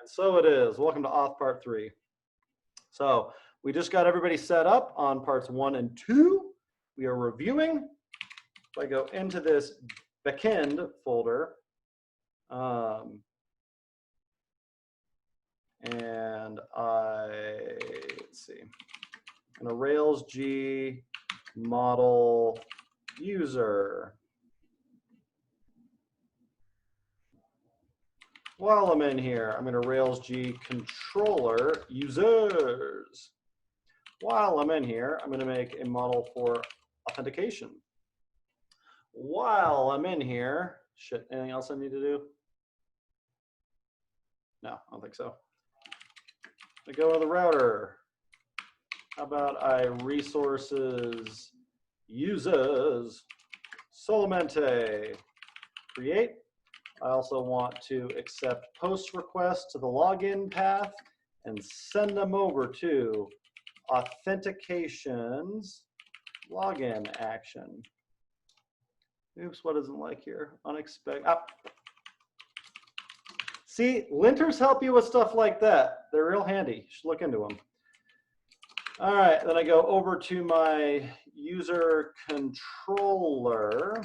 And so it is. Welcome to Auth Part 3. So we just got everybody set up on parts 1 and 2. We are reviewing. If I go into this backend folder, and let's see, in a Rails G model user. While I'm in here, I'm going to Rails G controller users. While I'm in here, I'm going to make a model for authentication. While I'm in here, shit, anything else I need to do? No, I don't think so. I go to the router. How about I resources users solamente create. I also want to accept post requests to the login path and send them over to authentications login action. Oops, what isn't like here? Unexpected. Ah. See, linters help you with stuff like that. They're real handy. You should look into them. All right, then I go over to my user controller.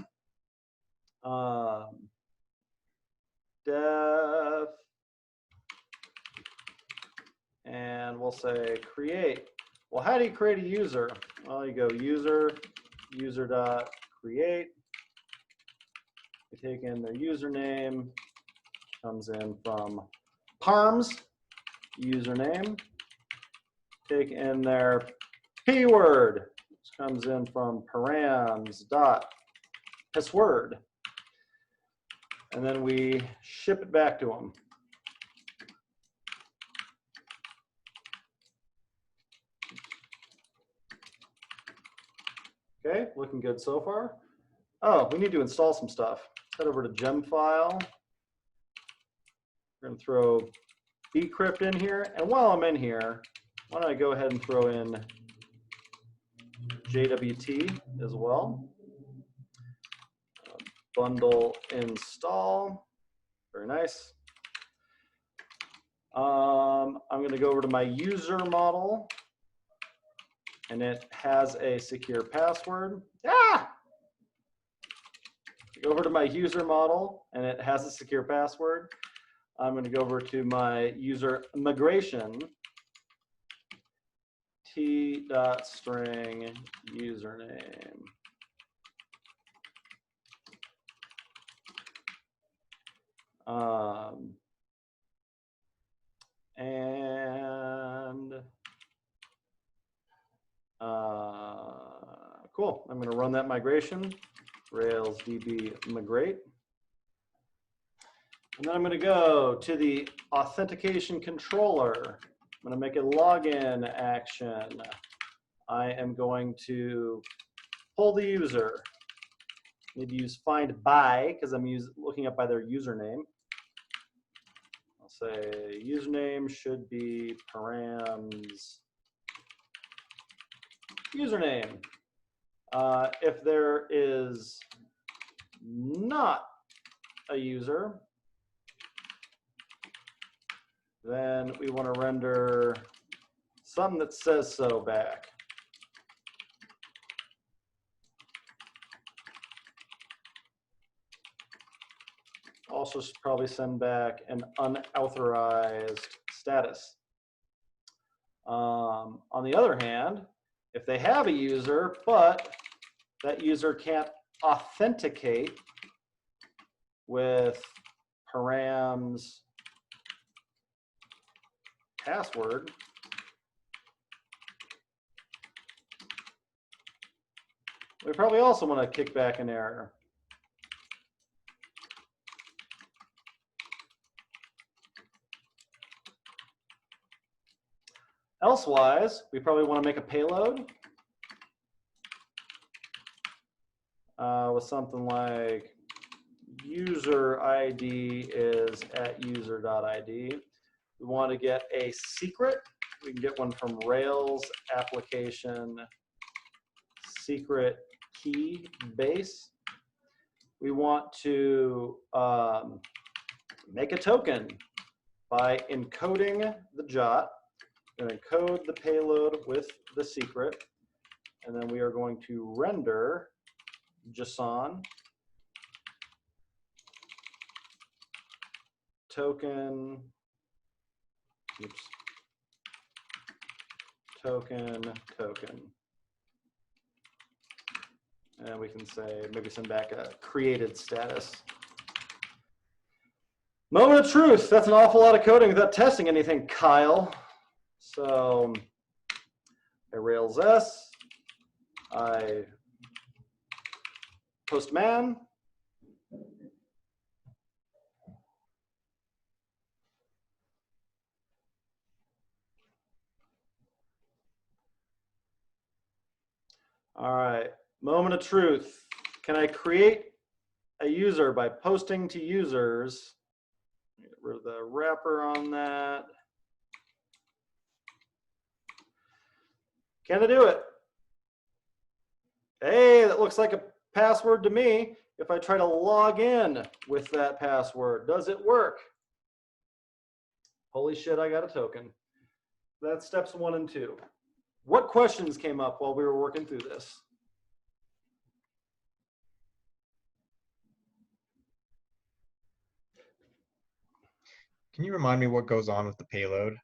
Def, and we'll say create. Well, how do you create a user? Well, you go user.create. You take in their username, comes in from parms, username. Take in their p-word, which comes in from params.password. And then we ship it back to them. Okay, looking good so far. Oh, we need to install some stuff. Head over to Gemfile. We're going to throw bcrypt in here. And while I'm in here, why don't I go ahead and throw in JWT as well. Bundle install. Very nice. I'm going to go over to my user model, and it has a secure password. Ah! Go over to my user model, and it has a secure password. I'm going to go over to my user migration, t.string username. Cool. I'm going to run that migration, Rails DB migrate. And then I'm going to go to the authentication controller. I'm going to make a login action. I am going to pull the user. Need to use find by because I'm looking up by their username. I'll say username should be params username. If there is not a user, then we want to render something that says so back. Also should probably send back an unauthorized status. On the other hand, if they have a user, but that user can't authenticate with params password, we probably also want to kick back an error. Elsewise, we probably want to make a payload with something like user ID is at user.id. We want to get a secret. We can get one from Rails application secret key base. We want to make a token. by encoding the JOT. We're going to encode the payload with the secret, and then we are going to render JSON token, oops, token. And we can say, maybe send back a created status. Moment of truth. That's an awful lot of coding without testing anything, Kyle. So I Rails S, I postman. All right, moment of truth. Can I create a user by posting to users? Get rid of the wrapper on that. Can I do it? Hey, that looks like a password to me. If I try to log in with that password, does it work? Holy shit, I got a token. That's steps 1 and 2. What questions came up while we were working through this? Can you remind me what goes on with the payload?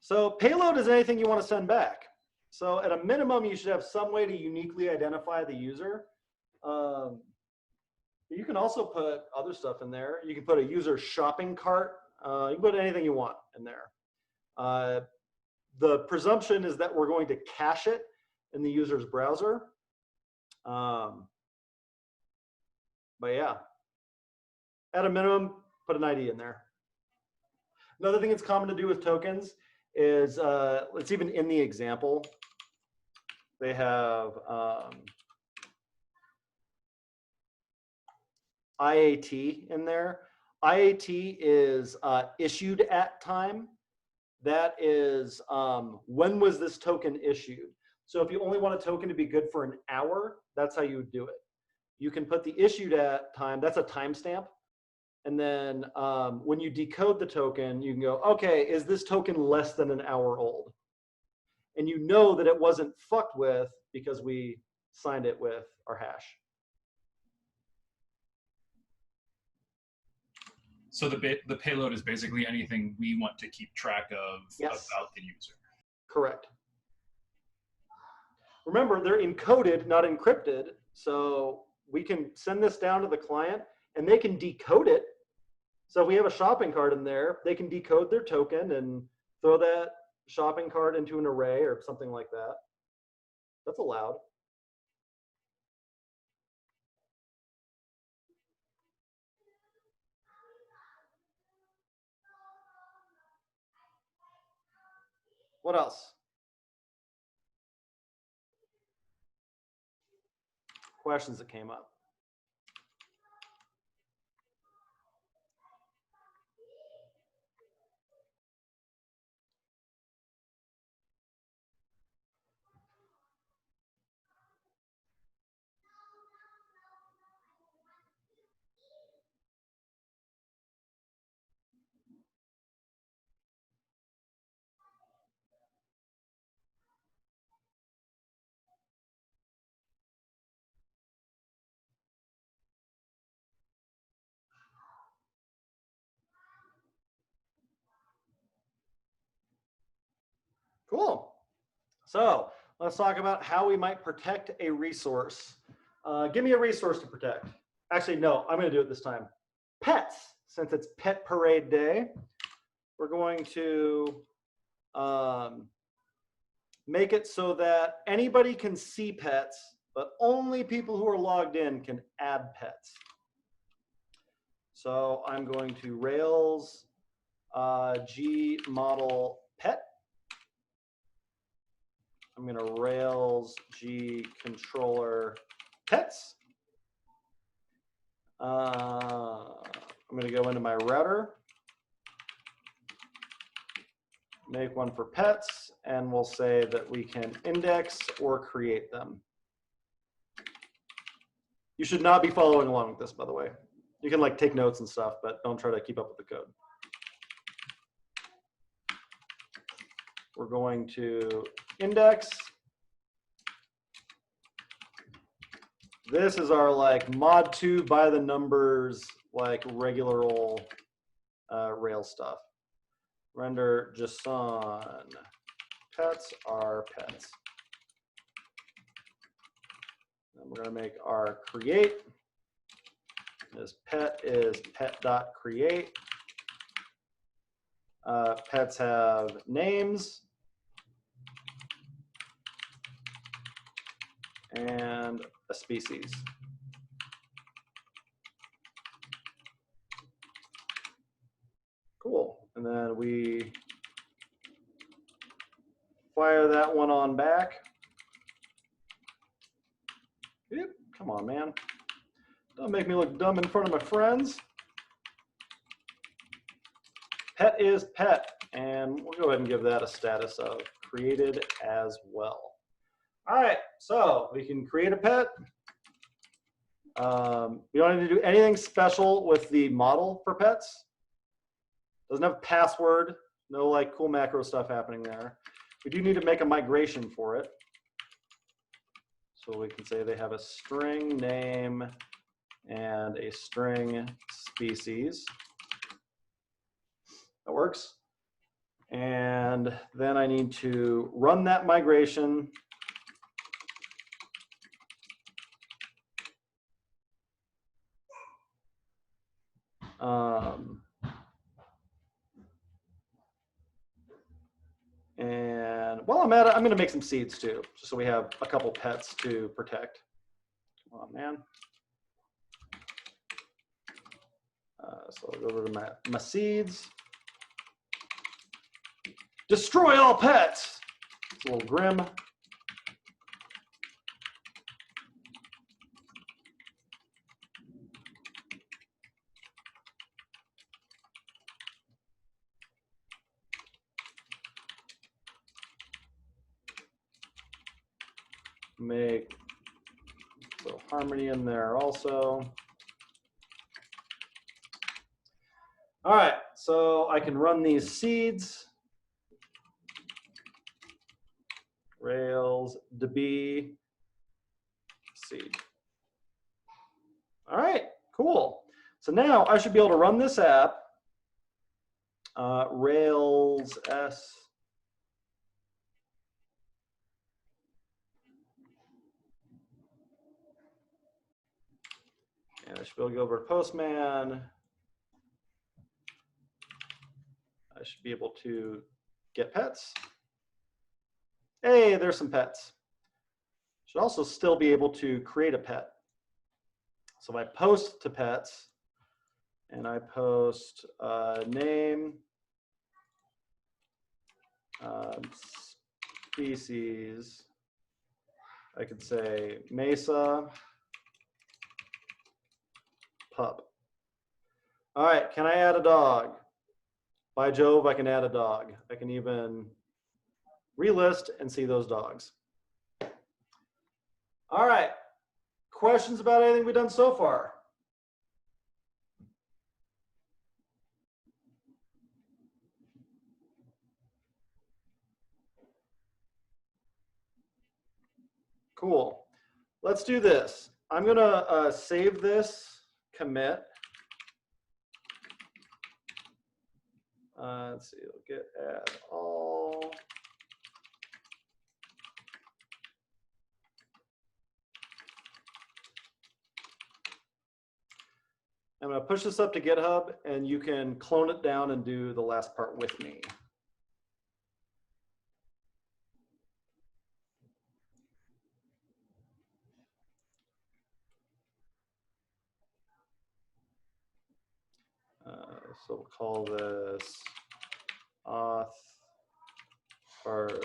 So payload is anything you want to send back. So at a minimum, you should have some way to uniquely identify the user. You can also put other stuff in there. You can put a user shopping cart. You can put anything you want in there. The presumption is that we're going to cache it in the user's browser. But yeah, at a minimum, put an ID in there. Another thing that's common to do with tokens is, it's even in the example, they have IAT in there. IAT is issued at time. That is, when was this token issued? So if you only want a token to be good for an hour, that's how you would do it. You can put the issued at time, that's a timestamp. And then when you decode the token, you can go, okay, is this token less than an hour old? And you know that it wasn't fucked with because we signed it with our hash. So the payload is basically anything we want to keep track of about the user. Correct. Remember, they're encoded, not encrypted. So we can send this down to the client and they can decode it. So if we have a shopping cart in there, they can decode their token and throw that shopping cart into an array or something like that. That's allowed. What else? Questions that came up. Cool. So let's talk about how we might protect a resource. Give me a resource to protect. Actually, no, I'm going to do it this time. Pets, since it's Pet Parade Day, we're going to make it so that anybody can see pets, but only people who are logged in can add pets. So I'm going to Rails G model pet. I'm going to Rails G controller pets. I'm going to go into my router, make one for pets, and we'll say that we can index or create them. You should not be following along with this, by the way. You can like take notes and stuff, but don't try to keep up with the code. we're going to index. This is our like mod 2 by the numbers, like regular old Rails stuff. Render JSON. Pets are pets. And we're going to make our create. This pet is pet.create. Pets have names and a species. Cool. And then we fire that one on back. Yep. Come on, man. Don't make me look dumb in front of my friends. Pet is pet, and we'll go ahead and give that a status of created as well. All right, so we can create a pet. We don't need to do anything special with the model for pets. Doesn't have password, no like cool macro stuff happening there. We do need to make a migration for it. So we can say they have a string name and a string species. That works. And then I need to run that migration. And while I'm at it, I'm going to make some seeds too, just so we have a couple pets to protect. Come on, man. So I'll go over to my seeds. Destroy all pets. It's a little grim. Make so harmony in there also. All right, so I can run these seeds. Rails db seed. All right, cool. So now I should be able to run this app. Rails s. And I should be able to go over to Postman. I should be able to get pets. Hey, there's some pets. Should also still be able to create a pet. So if I post to pets and I post name, species, I could say Mesa pup. All right, can I add a dog? By Jove, I can add a dog. I can even relist and see those dogs. All right, questions about anything we've done so far? Cool. Let's do this. I'm going to save this commit. Let's see, we'll get add all. I'm going to push this up to GitHub, and you can clone it down and do the last part with me. So we'll call this Auth part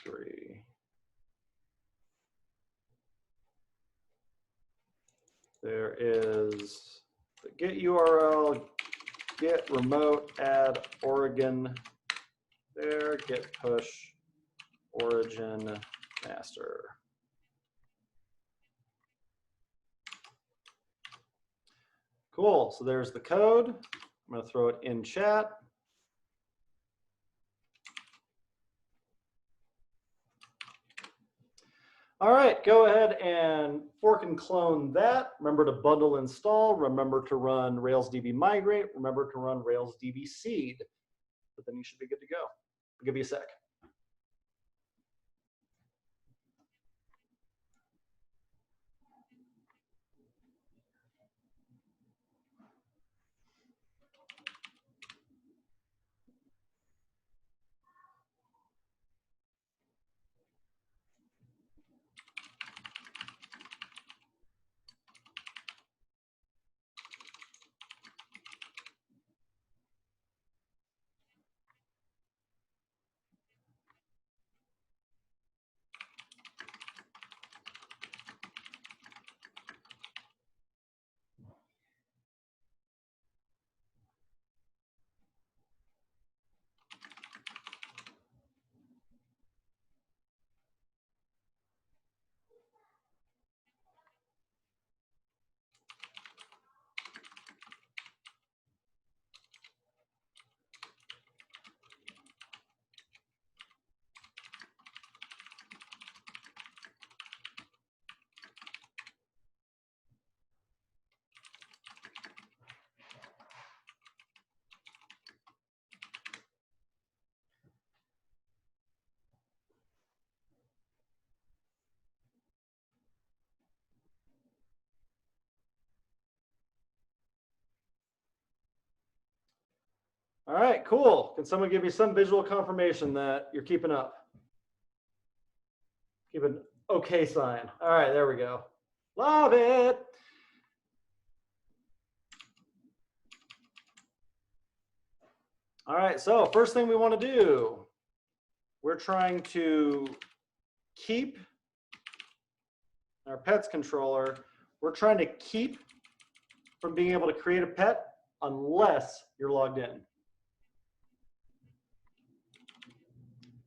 3. There is the Git URL, Git remote add Oregon there, Git push origin master. Cool, so there's the code. I'm going to throw it in chat. All right, go ahead and fork and clone that. Remember to bundle install. Remember to run Rails DB migrate. Remember to run Rails DB seed. But then you should be good to go. I'll give you a sec. All right, cool. Can someone give me some visual confirmation that you're keeping up? Keep an okay sign. All right, there we go. Love it. All right, so first thing we want to do, we're trying to keep our pets controller. We're trying to keep from being able to create a pet unless you're logged in.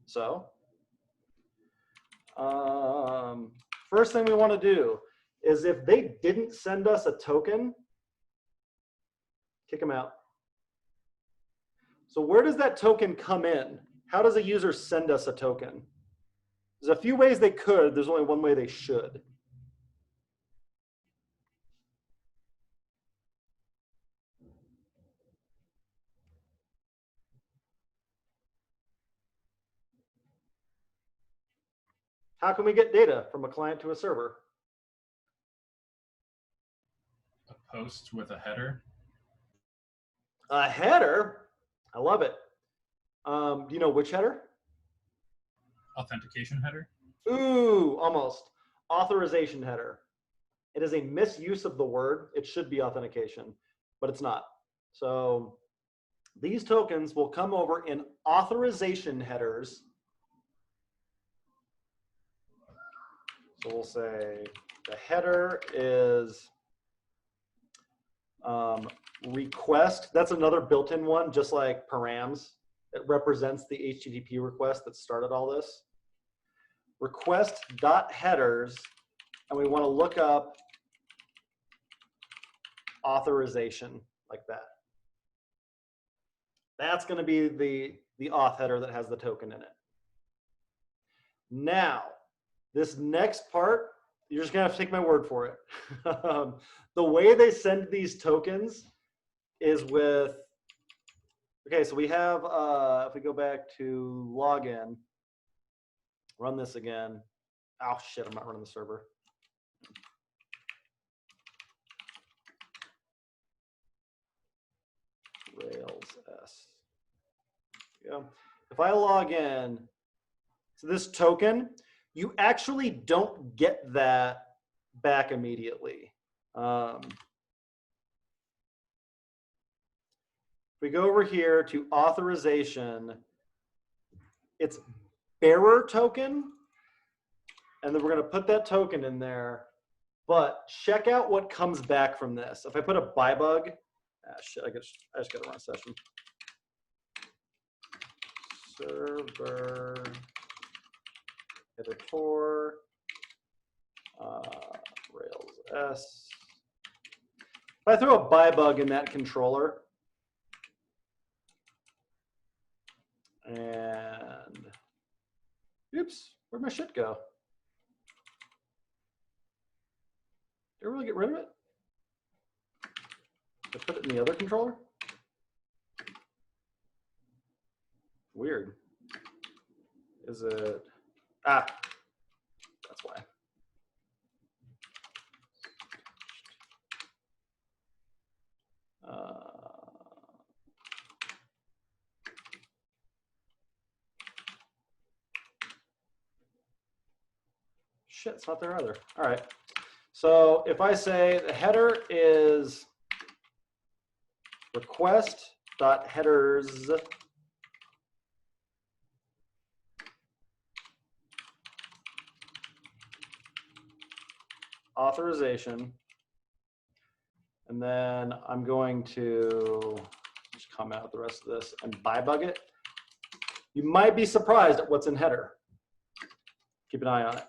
So, first thing we want to do is if they didn't send us a token, kick them out. So where does that token come in? How does a user send us a token? There's a few ways they could. There's only one way they should. How can we get data from a client to a server? A post with a header. A header? I love it. Do you know which header? Authentication header. Ooh, almost. Authorization header. It is a misuse of the word. It should be authentication, but it's not. So these tokens will come over in authorization headers. So we'll say the header is request. That's another built-in one, just like params. It represents the HTTP request that started all this. Request.headers, and we want to look up authorization like that. That's going to be the auth header that has the token in it. Now, this next part, you're just going to have to take my word for it. The way they send these tokens is with, okay, so we have, if we go back to login, run this again. Oh, shit, I'm not running the server. Rails S. Yeah. If I log in to this token, you actually don't get that back immediately. If we go over here to authorization, it's bearer token, and then we're going to put that token in there. But check out what comes back from this. If I put a bybug, shit, I just got to run a session. Server editor Rails S. If I throw a bybug in that controller, and oops, where'd my shit go? Did I really get rid of it? Did I put it in the other controller? Weird. Is it? Ah, that's why. Shit, it's not there either. All right. So if I say the header is request.headers authorization, and then I'm going to just comment out the rest of this and bug it. You might be surprised at what's in header. Keep an eye on it.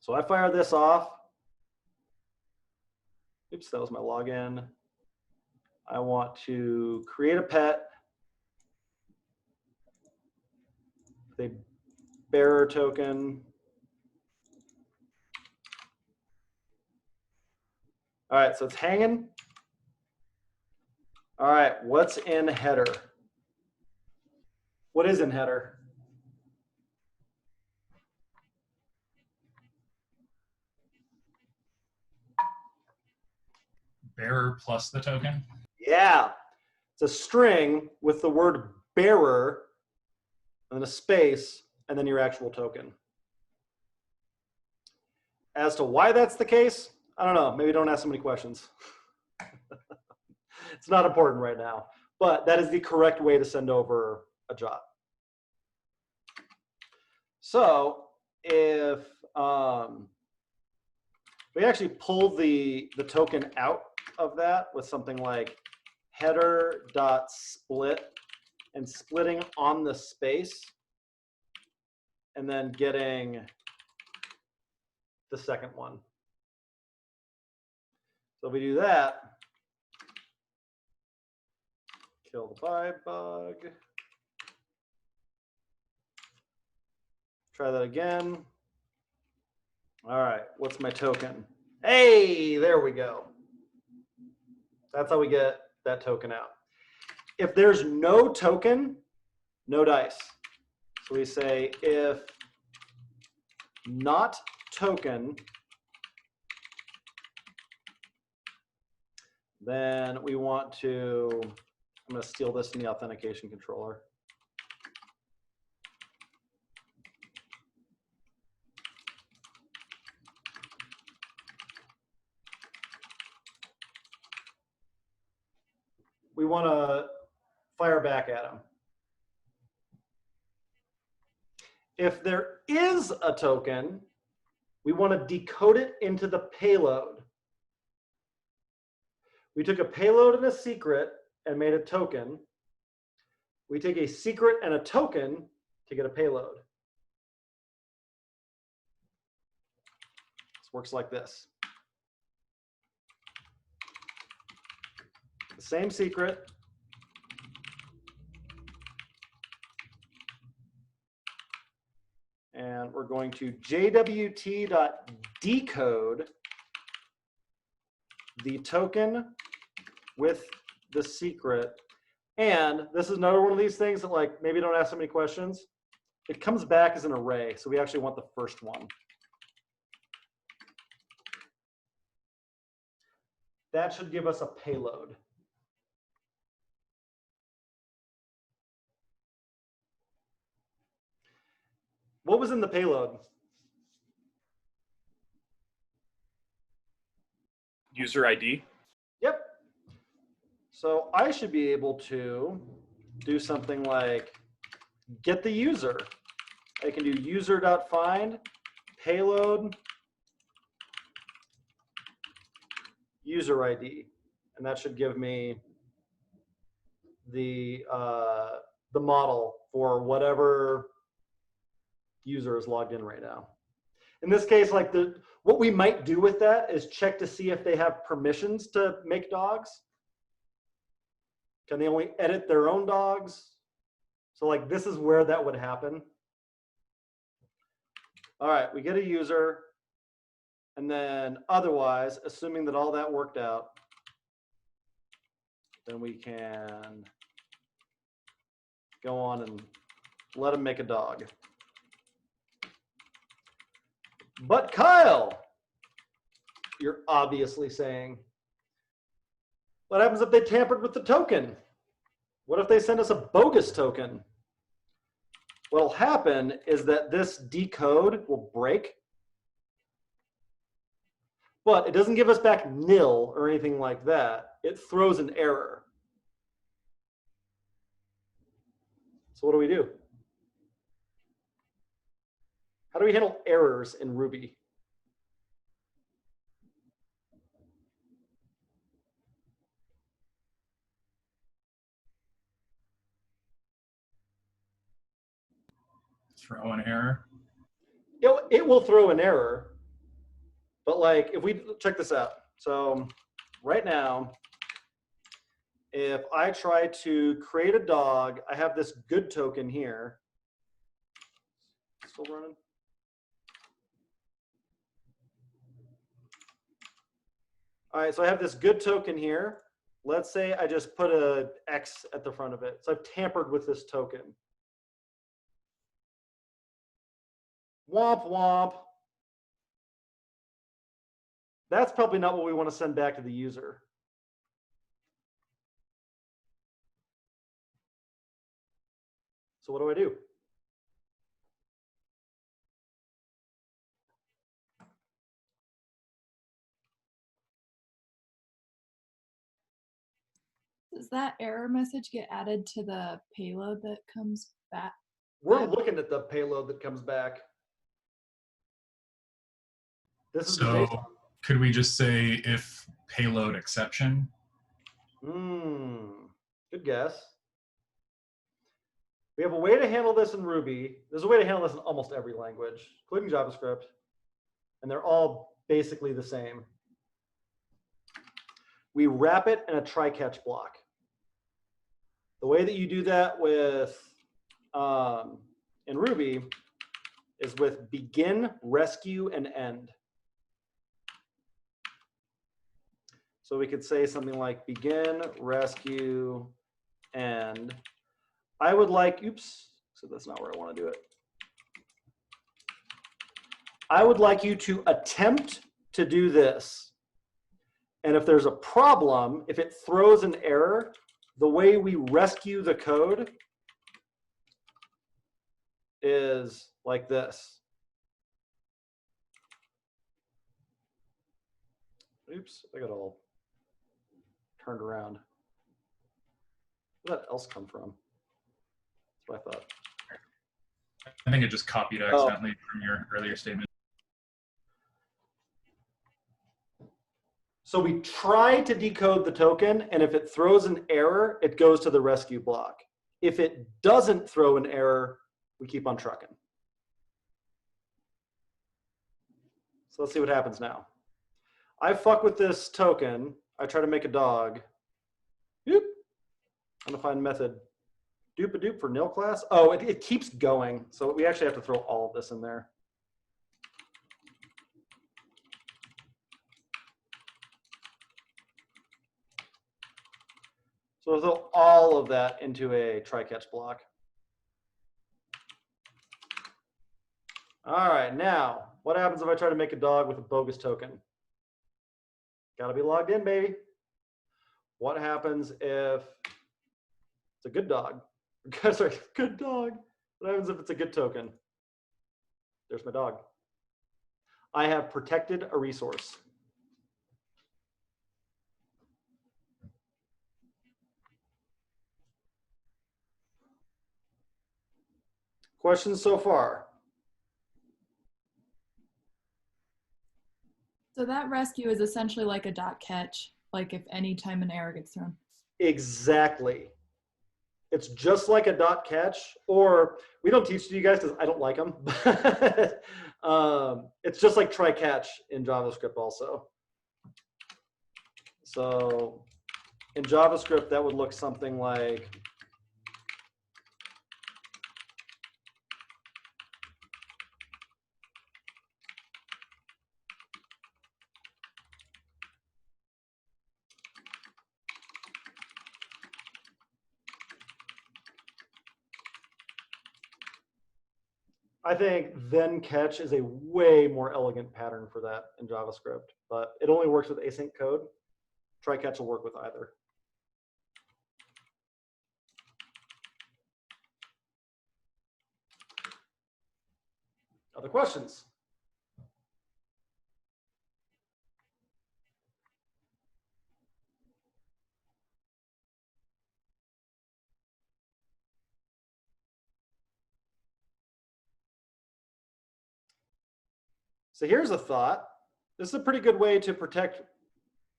So I fire this off. Oops, that was my login. I want to create a pet. The bearer token. All right, so it's hanging. All right, what's in header? What is in header? Bearer plus the token. Yeah, it's a string with the word bearer and then a space and then your actual token. As to why that's the case, I don't know. Maybe don't ask so many questions. It's not important right now, but that is the correct way to send over a job. So if we actually pull the token out of that with something like header.split and splitting on the space and then getting the second one. So if we do that, kill the by bug. Try that again. All right, what's my token? Hey, there we go. That's how we get that token out. If there's no token, no dice. So we say if not token, then we want to, I'm going to steal this from the authentication controller. We want to fire back at them. If there is a token, we want to decode it into the payload. We took a payload and a secret and made a token. We take a secret and a token to get a payload. This works like this. The same secret. And we're going to jwt.decode the token with the secret. And this is another one of these things that, like, maybe don't ask so many questions. It comes back as an array, so we actually want the first one. That should give us a payload. What was in the payload? User ID. Yep. So I should be able to do something like get the user. I can do user.find payload user ID, and that should give me the model for whatever user is logged in right now. In this case, like what we might do with that is check to see if they have permissions to make dogs. Can they only edit their own dogs? So like this is where that would happen. All right, we get a user. And then otherwise, assuming that all that worked out, then we can go on and let him make a dog. But Kyle, you're obviously saying, what happens if they tampered with the token? What if they send us a bogus token? What'll happen is that this decode will break, but it doesn't give us back nil or anything like that. It throws an error. So what do we do? How do we handle errors in Ruby? Throw an error. It will throw an error, but like if we check this out. So right now, if I try to create a dog, I have this good token here. Still running? All right, so I have this good token here. Let's say I just put a X at the front of it. So I've tampered with this token. Womp womp. That's probably not what we want to send back to the user. So what do I do? Does that error message get added to the payload that comes back? We're looking at the payload that comes back. This is the So JSON. could we just say if payload exception? Good guess. We have a way to handle this in Ruby. There's a way to handle this in almost every language, including JavaScript. And they're all basically the same. We wrap it in a try-catch block. The way that you do that with in Ruby is with begin, rescue, and end. So we could say something like begin, rescue, end. I would like, oops, so that's not where I want to do it. I would like you to attempt to do this. And if there's a problem, if it throws an error, the way we rescue the code is like this. Oops, I got all turned around. Where did that else come from? That's what I thought. I think it just copied accidentally from your earlier statement. So we try to decode the token, and if it throws an error, it goes to the rescue block. If it doesn't throw an error, we keep on trucking. So let's see what happens now. I fuck with this token. I try to make a dog. Doop. Undefined method. Doop-a-doop for nil class. Oh, it keeps going. So we actually have to throw all of this in there. So we'll throw all of that into a try-catch block. All right, now, what happens if I try to make a dog with a bogus token? Gotta be logged in, baby. What happens if it's a good dog? Sorry, good dog. What happens if it's a good token? There's my dog. I have protected a resource. Questions so far? So that rescue is essentially like a dot catch, like if any time an error gets thrown. Exactly. It's just like a dot catch, or we don't teach to you guys because I don't like them. It's just like try catch in JavaScript also. So in JavaScript, that would look something like I think then catch is a way more elegant pattern for that in JavaScript, but it only works with async code. Try catch will work with either. Other questions? So here's a thought. This is a pretty good way to protect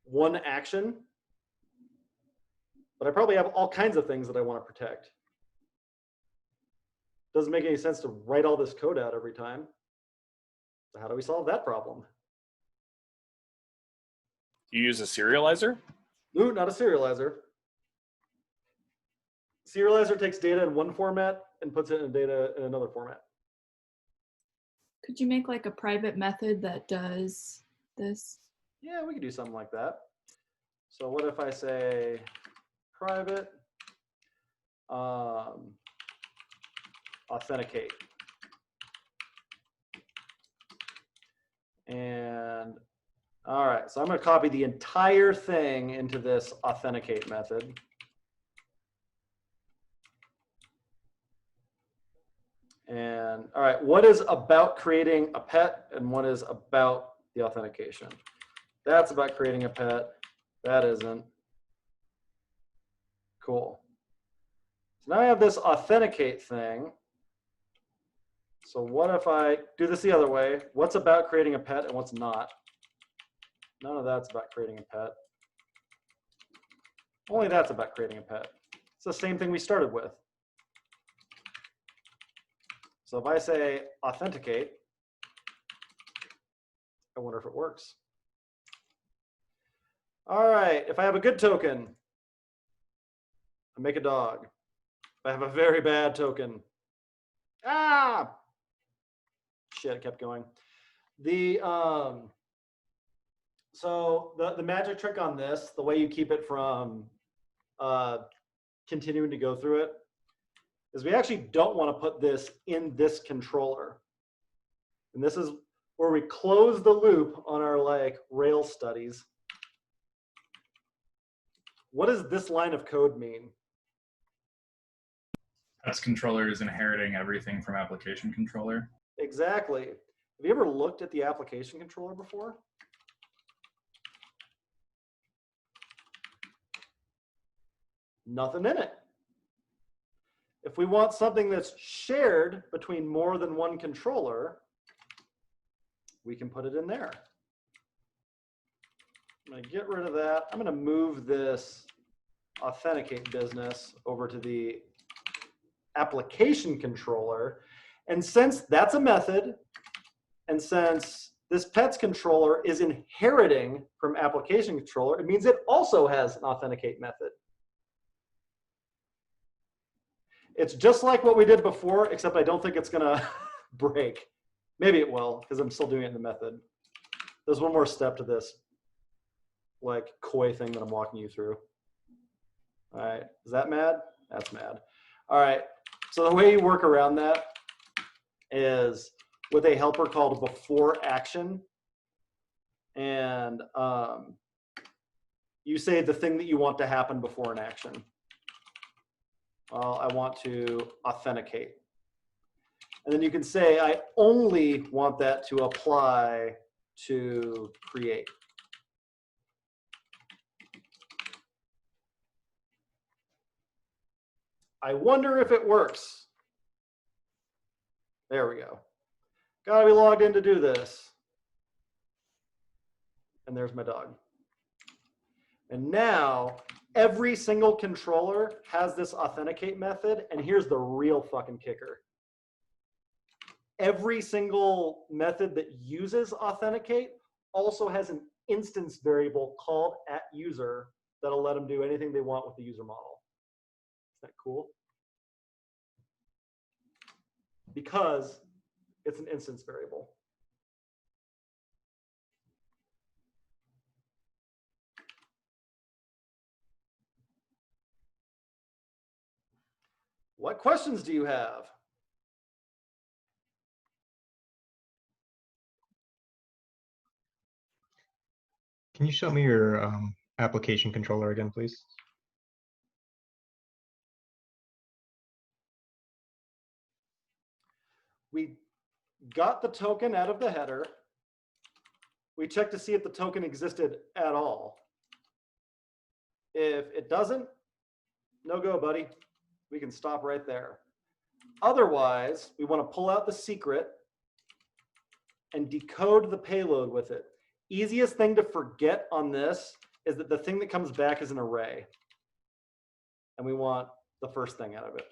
one action, but I probably have all kinds of things that I want to protect. Doesn't make any sense to write all this code out every time. So how do we solve that problem? You use a serializer? No, not a serializer. Serializer takes data in one format and puts it in data in another format. Could you make like a private method that does this? Yeah, we could do something like that. So what if I say private authenticate? And all right, so I'm going to copy the entire thing into this authenticate method. And all right, what is about creating a pet and what is about the authentication? That's about creating a pet. That isn't. Cool. So now I have this authenticate thing. So what if I do this the other way? What's about creating a pet and what's not? None of that's about creating a pet. Only that's about creating a pet. It's the same thing we started with. So if I say authenticate, I wonder if it works. All right, if I have a good token, I make a dog. If I have a very bad token, shit, it kept going. So the magic trick on this, the way you keep it from continuing to go through it, is we actually don't want to put this in this controller. And this is where we close the loop on our like Rails studies. What does this line of code mean? Pets controller is inheriting everything from application controller. Exactly. Have you ever looked at the application controller before? Nothing in it. If we want something that's shared between more than one controller, we can put it in there. I'm going to get rid of that. I'm going to move this authenticate business over to the application controller. And since that's a method, and since this pets controller is inheriting from application controller, it means it also has an authenticate method. It's just like what we did before, except I don't think it's going to break. Maybe it will, because I'm still doing it in the method. There's one more step to this, like coy thing that I'm walking you through. All right, is that mad? That's mad. All right, so the way you work around that is with a helper called before action. And you say the thing that you want to happen before an action. Well, I want to authenticate. And then you can say, I only want that to apply to create. I wonder if it works. There we go. Gotta be logged in to do this. And there's my dog. And now every single controller has this authenticate method. And here's the real fucking kicker. Every single method that uses authenticate also has an instance variable called @user that'll let them do anything they want with the user model. Isn't that cool? Because it's an instance variable. What questions do you have? Can you show me your application controller again, please? We got the token out of the header. We checked to see if the token existed at all. If it doesn't, no go, buddy. We can stop right there. Otherwise, we want to pull out the secret and decode the payload with it. Easiest thing to forget on this is that the thing that comes back is an array. And we want the first thing out of it.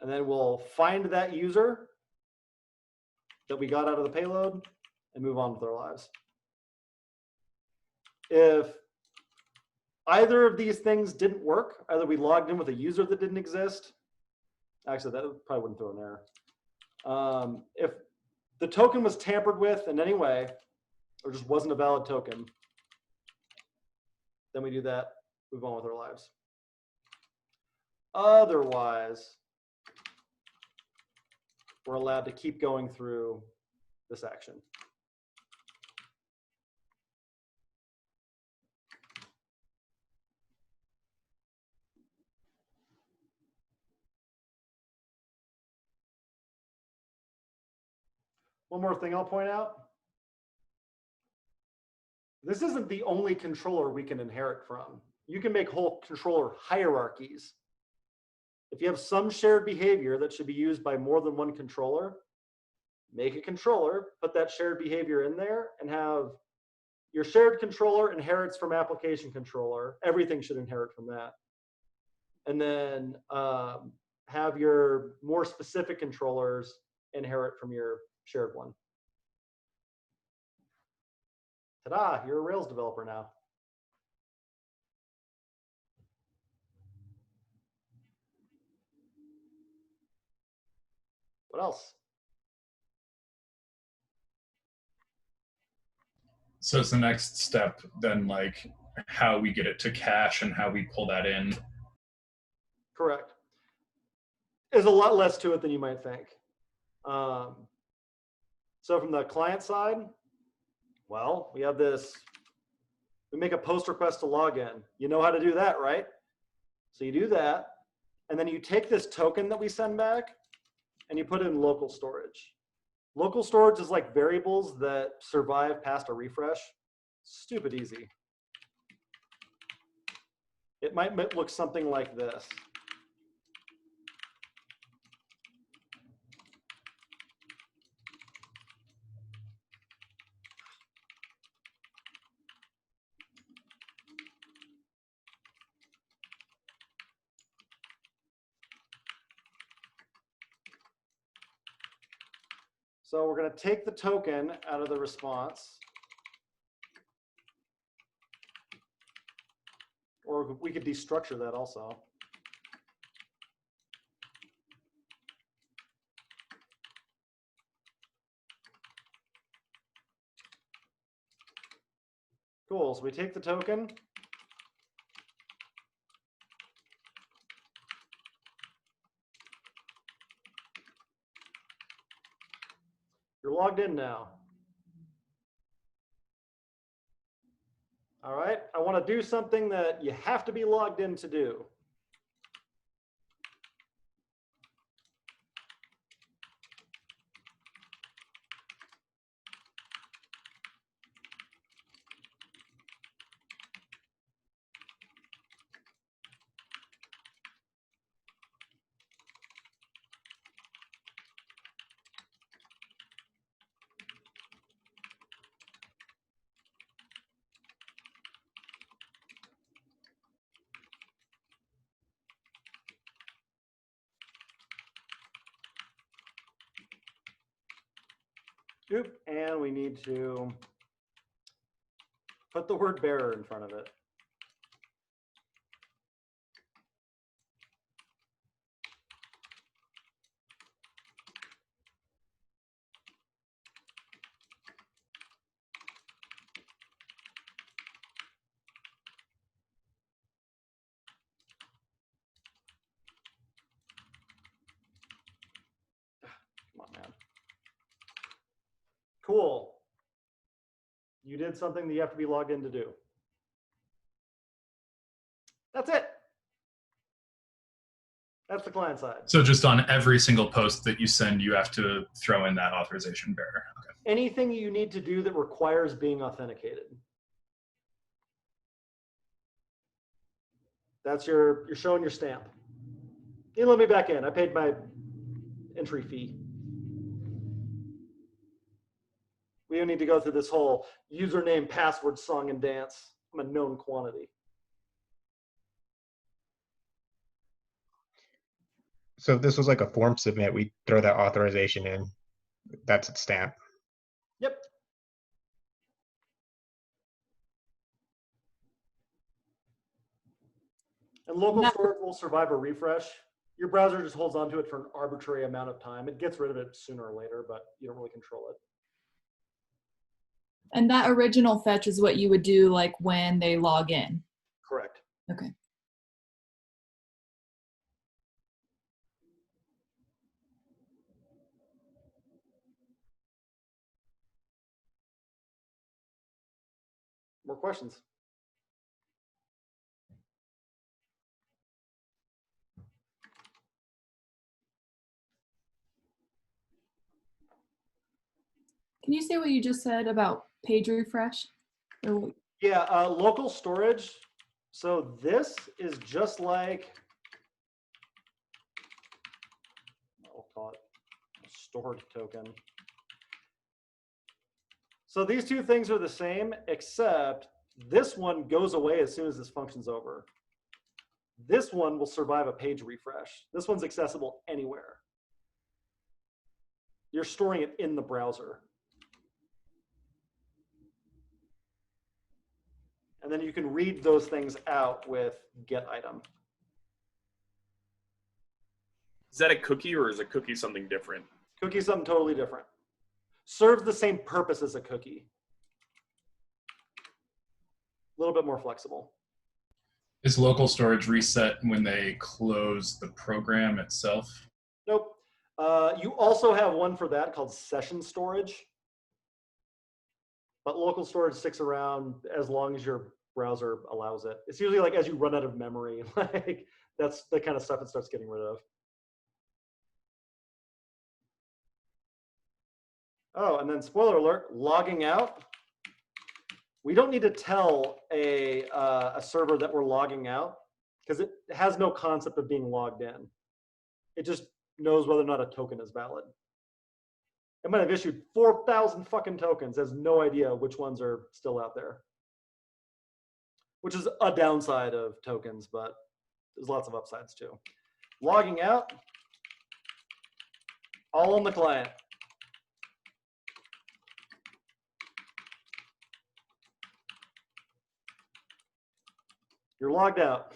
And then we'll find that user that we got out of the payload and move on with our lives. If either of these things didn't work, either we logged in with a user that didn't exist, actually that probably wouldn't throw an error. If the token was tampered with in any way, or just wasn't a valid token, then we do that, move on with our lives. Otherwise, we're allowed to keep going through this action. One more thing I'll point out. This isn't the only controller we can inherit from. You can make whole controller hierarchies. If you have some shared behavior that should be used by more than one controller, make a controller, put that shared behavior in there, and have your shared controller inherits from application controller. Everything should inherit from that. And then have your more specific controllers inherit from your shared one. Ta-da, you're a Rails developer now. What else? So it's the next step then, like how we get it to cache and how we pull that in. Correct. There's a lot less to it than you might think. So from the client side, well, we have this, we make a post request to log in. You know how to do that, right? So you do that, and then you take this token that we send back and you put it in local storage. Local storage is like variables that survive past a refresh. Stupid easy. It might look something like this. So we're going to take the token out of the response. Or we could destructure that also. Cool, so we take the token. You're logged in now. All right, I want to do something that you have to be logged in to do. Oop, and we need to put the word bearer in front of it. Come on, man. Cool. You did something that you have to be logged in to do. That's it. That's the client side. So just on every single post that you send, you have to throw in that authorization bearer. Okay. Anything you need to do that requires being authenticated. That's you're showing your stamp. You let me back in. I paid my entry fee. We don't need to go through this whole username, password, song, and dance. I'm a known quantity. So if this was like a form submit, we throw that authorization in. That's its stamp. Yep. And local storage will survive a refresh. Your browser just holds onto it for an arbitrary amount of time. It gets rid of it sooner or later, but you don't really control it. And that original fetch is what you would do like when they log in. Correct. Okay. More questions? Can you say what you just said about page refresh? Or Yeah, local storage. So this is just like, I'll call it a stored token. So these two things are the same, except this one goes away as soon as this function's over. This one will survive a page refresh. This one's accessible anywhere. You're storing it in the browser. And then you can read those things out with get item. Is that a cookie or is a cookie something different? Cookie's something totally different. Serves the same purpose as a cookie. A little bit more flexible. Is local storage reset when they close the program itself? Nope. You also have one for that called session storage. But local storage sticks around as long as your browser allows it. It's usually like as you run out of memory, like that's the kind of stuff it starts getting rid of. Oh, and then spoiler alert, logging out. We don't need to tell a server that we're logging out because it has no concept of being logged in. It just knows whether or not a token is valid. It might have issued 4,000 fucking tokens, has no idea which ones are still out there. Which is a downside of tokens, but there's lots of upsides too. Logging out, all on the client. You're logged out.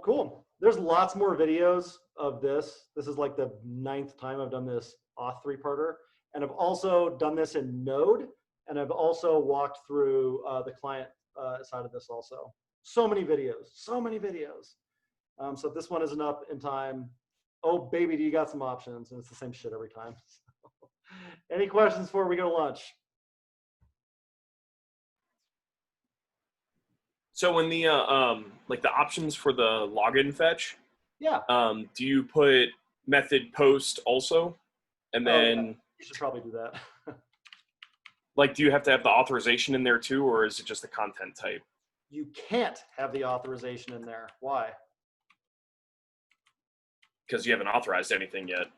Cool. There's lots more videos of this. This is like the 9th time I've done this Auth 3-parter. And I've also done this in Node. And I've also walked through the client side of this also. So many videos, so many videos. So if this one isn't up in time, oh baby, do you got some options? And it's the same shit every time. Any questions before we go to lunch? So when the like the options for the login fetch, Yeah. do you put method post also? And then yeah. You should probably do that. like, do you have to have the authorization in there too, or is it just the content type? You can't have the authorization in there. Why? Because you haven't authorized anything yet.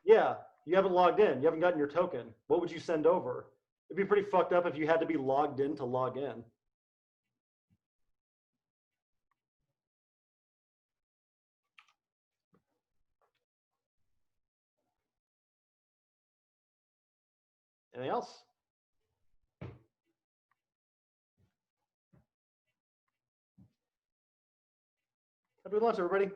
Yeah, you haven't logged in. You haven't gotten your token. What would you send over? It'd be pretty fucked up if you had to be logged in to log in. Anything else? Happy lunch, everybody.